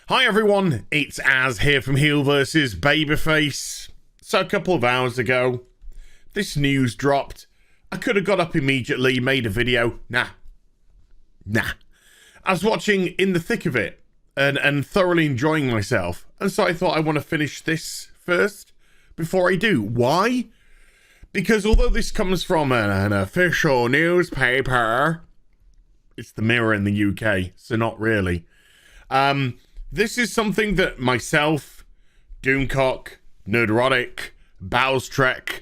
Hi everyone, it's Az here from HeelvsBabyface. So a couple of hours ago, this news dropped. I could have got up immediately, made a video. Nah. I was watching in the thick of it and thoroughly enjoying myself. And so I thought I want to finish this first before I do. Why? Because although this comes from an official newspaper, it's the Mirror in the UK, so not really. This is something that myself, Doomcock, Nerdrotic, Bowstrek,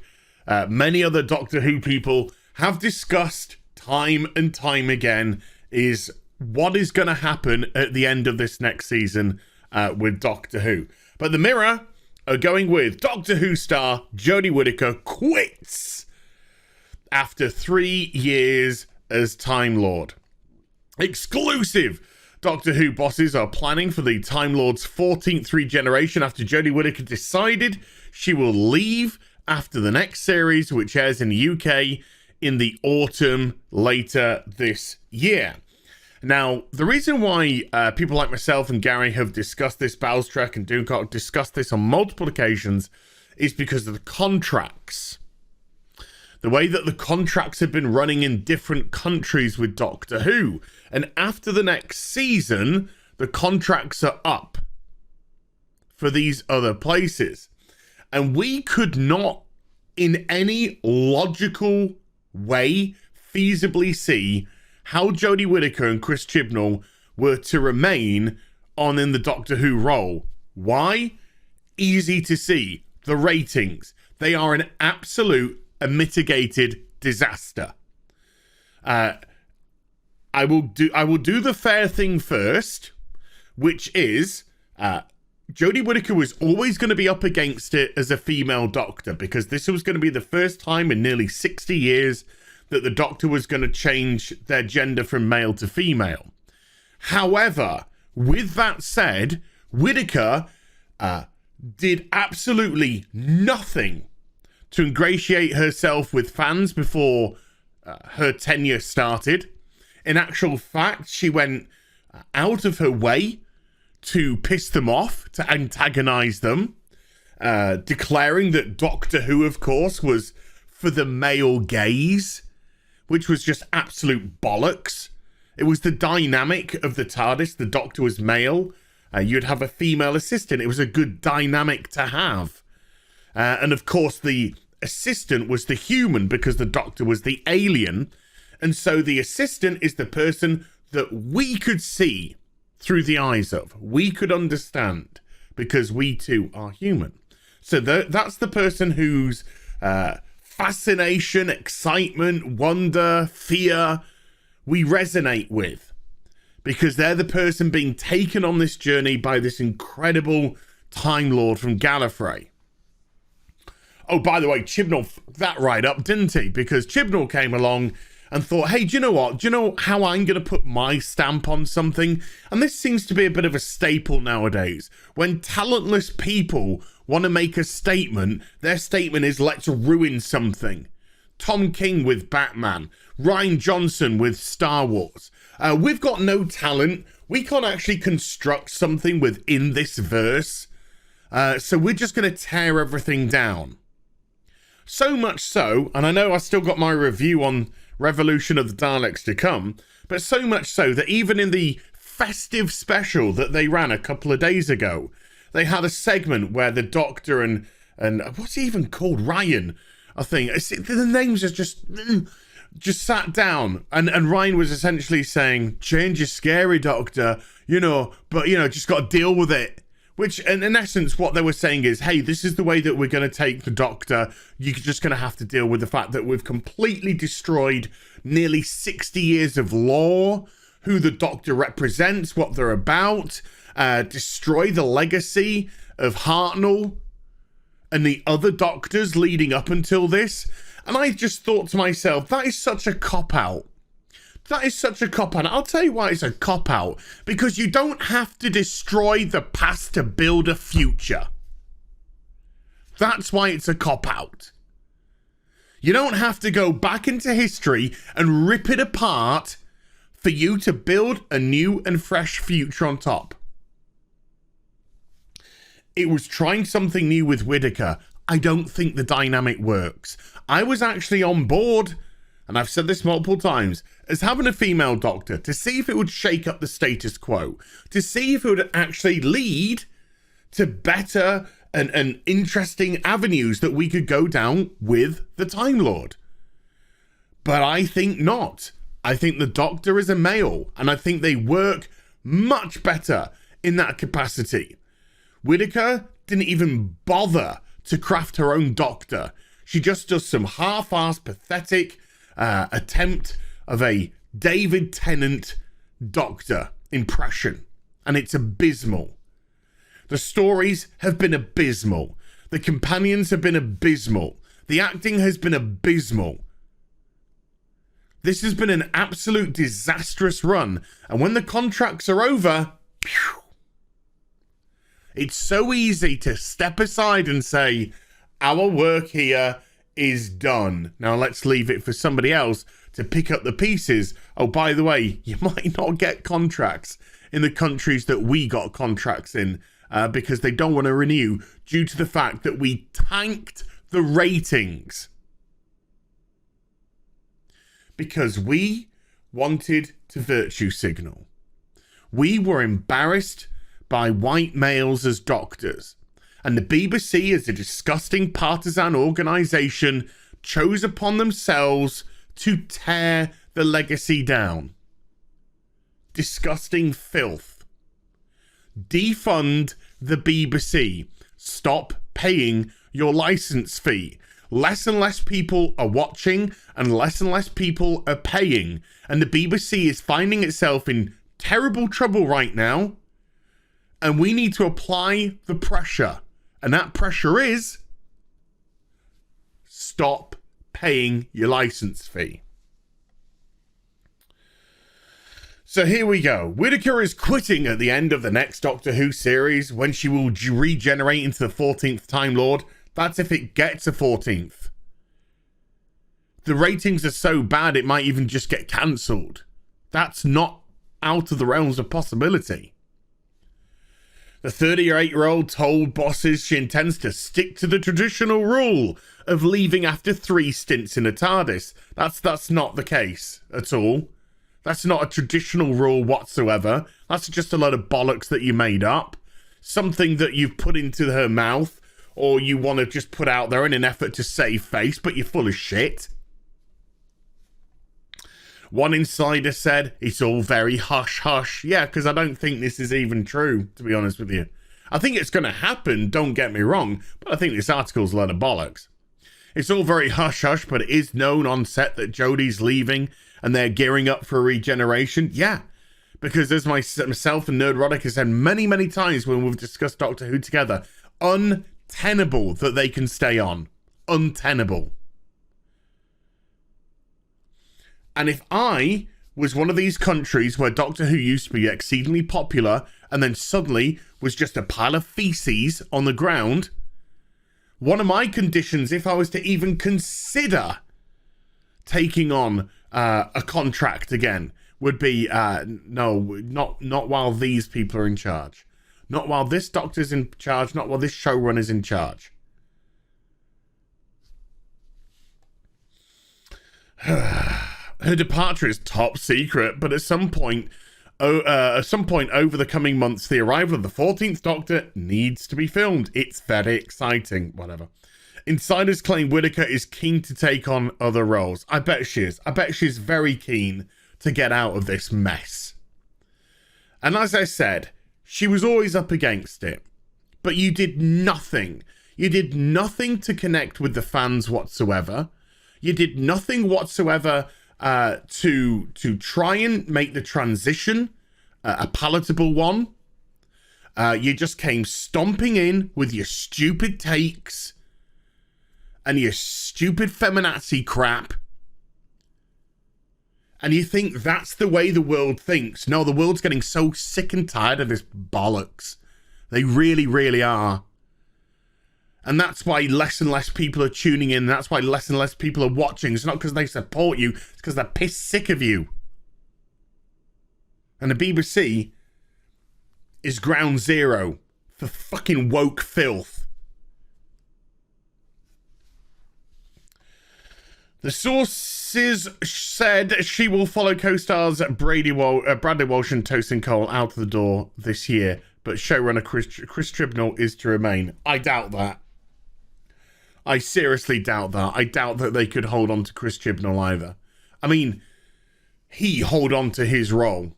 many other Doctor Who people have discussed time and time again, is what is going to happen at the end of this next season with Doctor Who. But the Mirror are going with Doctor Who star Jodie Whittaker quits after 3 years as Time Lord. Exclusive! Doctor Who bosses are planning for the Time Lord's 14th regeneration after Jodie Whittaker decided she will leave after the next series, which airs in the UK in the autumn later this year. Now, the reason why people like myself and Gary have discussed this, Bowstrek and Doomcock discussed this on multiple occasions, is because of the contracts. The way that the contracts have been running in different countries with Doctor Who. And after the next season, the contracts are up for these other places. And we could not, in any logical way, feasibly see how Jodie Whittaker and Chris Chibnall were to remain on in the Doctor Who role. Why? Easy to see. The ratings. They are an absolute mitigated disaster. I will do the fair thing first, which is Jodie Whittaker was always going to be up against it as a female Doctor, because this was going to be the first time in nearly 60 years that the Doctor was going to change their gender from male to female. However, with that said, Whittaker did absolutely nothing to ingratiate herself with fans before her tenure started. In actual fact, she went out of her way to piss them off, to antagonize them, declaring that Doctor Who, of course, was for the male gaze, which was just absolute bollocks. It was the dynamic of the TARDIS. The Doctor was male. You'd have a female assistant. It was a good dynamic to have. And of course, the assistant was the human because the Doctor was the alien. And so the assistant is the person that we could see through the eyes of. We could understand because we too are human. So that's the person whose fascination, excitement, wonder, fear we resonate with, because they're the person being taken on this journey by this incredible Time Lord from Gallifrey. Oh, by the way, Chibnall fucked that right up, didn't he? Because Chibnall came along and thought, hey, do you know what? Do you know how I'm going to put my stamp on something? And this seems to be a bit of a staple nowadays. When talentless people want to make a statement, their statement is, let's ruin something. Tom King with Batman. Rian Johnson with Star Wars. We've got no talent. We can't actually construct something within this verse. So we're just going to tear everything down. So much so, and I know I still got my review on Revolution of the Daleks to come, but so much so that even in the festive special that they ran a couple of days ago, they had a segment where the Doctor and what's he even called? Ryan, I think. The names are just sat down, and Ryan was essentially saying, change is scary, Doctor, but just got to deal with it. Which, in essence, what they were saying is, hey, this is the way that we're going to take the Doctor. You're just going to have to deal with the fact that we've completely destroyed nearly 60 years of lore, who the Doctor represents, what they're about, destroy the legacy of Hartnell and the other Doctors leading up until this. And I just thought to myself, that is such a cop-out. That is such a cop-out. I'll tell you why it's a cop-out. Because you don't have to destroy the past to build a future. That's why it's a cop-out. You don't have to go back into history and rip it apart for you to build a new and fresh future on top. It was trying something new with Whittaker. I don't think the dynamic works. I was actually on board, and I've said this multiple times, as having a female doctor to see if it would shake up the status quo, to see if it would actually lead to better and interesting avenues that we could go down with the Time Lord. But I think not. I think the Doctor is a male, and I think they work much better in that capacity. Whittaker didn't even bother to craft her own Doctor. She just does some half-assed, pathetic attempt of a David Tennant Doctor impression, and it's abysmal. The stories have been abysmal. The companions have been abysmal. The acting has been abysmal. This has been an absolute disastrous run. And when the contracts are over, phew, it's so easy to step aside and say, our work here is done. Now let's leave it for somebody else to pick up the pieces. Oh, by the way, you might not get contracts in the countries that we got contracts in because they don't want to renew due to the fact that we tanked the ratings. Because we wanted to virtue signal. We were embarrassed by white males as doctors. And the BBC, as a disgusting partisan organisation, chose upon themselves to tear the legacy down. Disgusting filth. Defund the BBC. Stop paying your licence fee. Less and less people are watching and less people are paying. And the BBC is finding itself in terrible trouble right now. And we need to apply the pressure. And that pressure is stop paying your license fee. So here we go. Whittaker is quitting at the end of the next Doctor Who series when she will regenerate into the 14th Time Lord. That's if it gets a 14th. The ratings are so bad it might even just get cancelled. That's not out of the realms of possibility. The 38-year-old told bosses she intends to stick to the traditional rule of leaving after 3 stints in a TARDIS. That's not the case at all. That's not a traditional rule whatsoever. That's just a lot of bollocks that you made up. Something that you've put into her mouth or you want to just put out there in an effort to save face, but you're full of shit. One insider said, it's all very hush-hush. Yeah, because I don't think this is even true, to be honest with you. I think it's going to happen, don't get me wrong, but I think this article's a lot of bollocks. It's all very hush-hush, but it is known on set that Jodie's leaving and they're gearing up for a regeneration. Yeah, because as myself and Nerdrotic have said many, many times when we've discussed Doctor Who together, untenable that they can stay on. Untenable. And if I was one of these countries where Doctor Who used to be exceedingly popular and then suddenly was just a pile of feces on the ground, one of my conditions, if I was to even consider taking on a contract again, would be, no, not while these people are in charge. Not while this doctor's in charge, not while this showrunner's in charge. Her departure is top secret, but at some point over the coming months, the arrival of the 14th Doctor needs to be filmed. It's very exciting. Whatever. Insiders claim Whittaker is keen to take on other roles. I bet she is. I bet she's very keen to get out of this mess. And as I said, she was always up against it. But you did nothing. You did nothing to connect with the fans whatsoever. You did nothing whatsoever to try and make the transition a palatable one. You just came stomping in with your stupid takes and your stupid feminazi crap. And you think that's the way the world thinks. No, the world's getting so sick and tired of this bollocks. They really, really are. And that's why less and less people are tuning in. That's why less and less people are watching. It's not because they support you. It's because they're pissed sick of you. And the BBC is ground zero For fucking woke filth. The sources said she will follow co-stars Bradley Walsh and Tosin Cole out the door this year, but showrunner Chris Chibnall is to remain. I doubt that. I seriously doubt that. I doubt that they could hold on to Chris Chibnall either. I mean, he hold on to his role.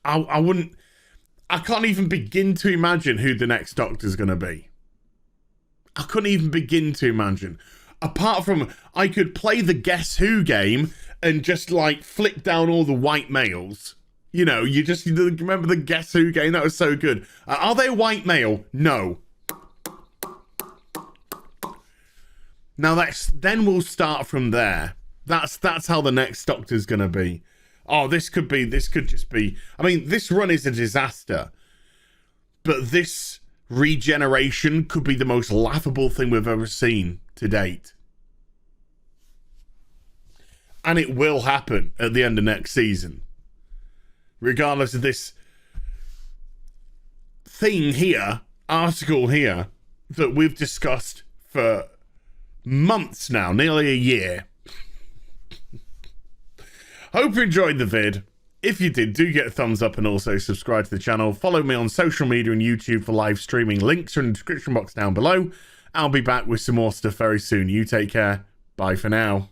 I wouldn't... I can't even begin to imagine who the next Doctor's going to be. I couldn't even begin to imagine. Apart from, I could play the Guess Who game and just, like, flick down all the white males. You know, you remember the Guess Who game? That was so good. Are they white male? No. Now, then we'll start from there. That's how the next Doctor's going to be. Oh, this could just be... I mean, this run is a disaster. But this regeneration could be the most laughable thing we've ever seen to date. And it will happen at the end of next season. Regardless of this thing here, article here, that we've discussed for months now, nearly a year. Hope you enjoyed the vid. If you did, do get a thumbs up and also subscribe to the channel. Follow me on social media and YouTube for live streaming. Links are in the description box down below. I'll be back with some more stuff very soon. You take care. Bye for now.